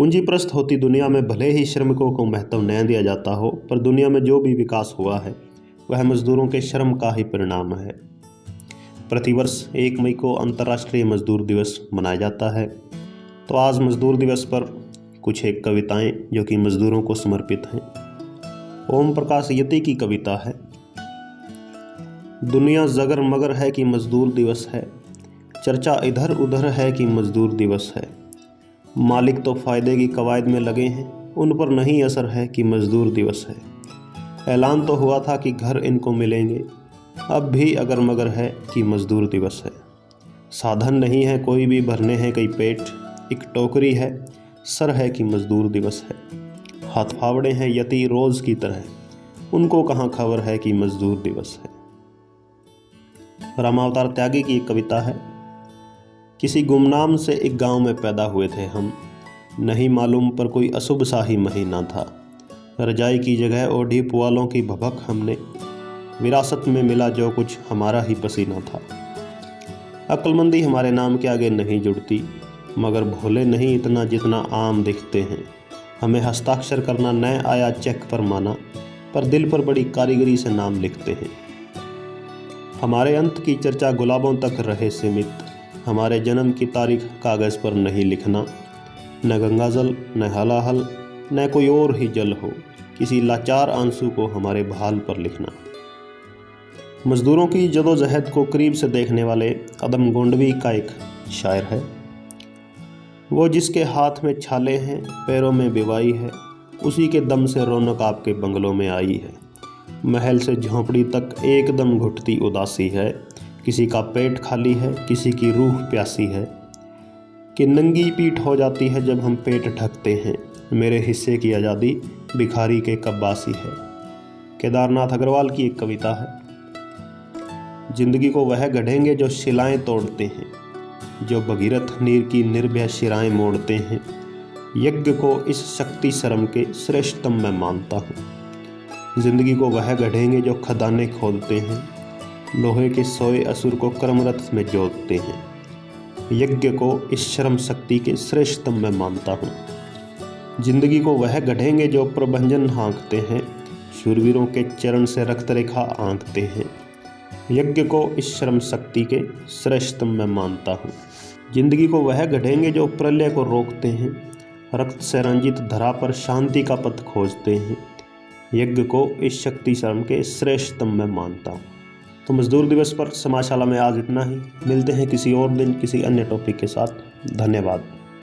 पूंजीप्रस्त होती दुनिया में भले ही श्रमिकों को महत्व न दिया जाता हो, पर दुनिया में जो भी विकास हुआ है वह मजदूरों के श्रम का ही परिणाम है। प्रतिवर्ष 1 मई को अंतर्राष्ट्रीय मजदूर दिवस मनाया जाता है। तो आज मजदूर दिवस पर कुछ एक कविताएं जो कि मजदूरों को समर्पित हैं। ओम प्रकाश यति की कविता है। दुनिया जगर मगर है कि मजदूर दिवस है, चर्चा इधर उधर है कि मजदूर दिवस है। मालिक तो फ़ायदे की कवायद में लगे हैं, उन पर नहीं असर है कि मजदूर दिवस है। ऐलान तो हुआ था कि घर इनको मिलेंगे, अब भी अगर मगर है कि मजदूर दिवस है। साधन नहीं है कोई भी भरने हैं कई पेट, एक टोकरी है सर है कि मजदूर दिवस है। हाथ फावड़े हैं यति रोज़ की तरह, उनको कहाँ खबर है कि मजदूर दिवस है। रामावतार त्यागी की एक कविता है। किसी गुमनाम से एक गांव में पैदा हुए थे हम, नहीं मालूम पर कोई अशुभ सा ही महीना था। रजाई की जगह ओढ़ी पुआलों की भभक हमने, विरासत में मिला जो कुछ हमारा ही पसीना था। अक्लमंदी हमारे नाम के आगे नहीं जुड़ती, मगर भोले नहीं इतना जितना आम दिखते हैं। हमें हस्ताक्षर करना न आया चेक पर माना, पर दिल पर बड़ी कारीगरी से नाम लिखते हैं। हमारे अंत की चर्चा गुलाबों तक रहे सीमित, हमारे जन्म की तारीख कागज़ पर नहीं लिखना। न गंगाजल न हलाहल न कोई और ही जल हो, किसी लाचार आंसू को हमारे भाल पर लिखना। मजदूरों की जदोजहद को करीब से देखने वाले अदम गोंडवी का एक शायर है। वो जिसके हाथ में छाले हैं पैरों में बिवाई है, उसी के दम से रौनक आपके बंगलों में आई है। महल से झोंपड़ी तक एकदम घुटती उदासी है, किसी का पेट खाली है किसी की रूह प्यासी है। कि नंगी पीठ हो जाती है जब हम पेट ढकते हैं, मेरे हिस्से की आज़ादी भिखारी के कब्बासी है। केदारनाथ अग्रवाल की एक कविता है। जिंदगी को वह गढ़ेंगे जो शिलाएं तोड़ते हैं, जो भगीरथ नीर की निर्भय शिराएं मोड़ते हैं। यज्ञ को इस शक्ति श्रम के श्रेष्ठतम मैं मानता हूँ। जिंदगी को वह गढ़ेंगे जो खदाने खोदते हैं, लोहे के सोए असुर को कर्मरथ में जोतते हैं। यज्ञ को इस श्रम शक्ति के श्रेष्ठतम मैं मानता हूँ। जिंदगी को वह गढ़ेंगे जो प्रभंजन हाँकते हैं, शूरवीरों के चरण से रक्त रेखा आंकते हैं। यज्ञ को इस श्रम शक्ति के श्रेष्ठतम मैं मानता हूँ। जिंदगी को वह गढ़ेंगे जो प्रलय को रोकते हैं, रक्त से रंजित धरा पर शांति का पथ खोजते हैं। यज्ञ को इस शक्ति श्रम के श्रेष्ठतम मैं मानता हूँ। तो मजदूर दिवस पर समाजशाला में आज इतना ही। मिलते हैं किसी और दिन किसी अन्य टॉपिक के साथ। धन्यवाद।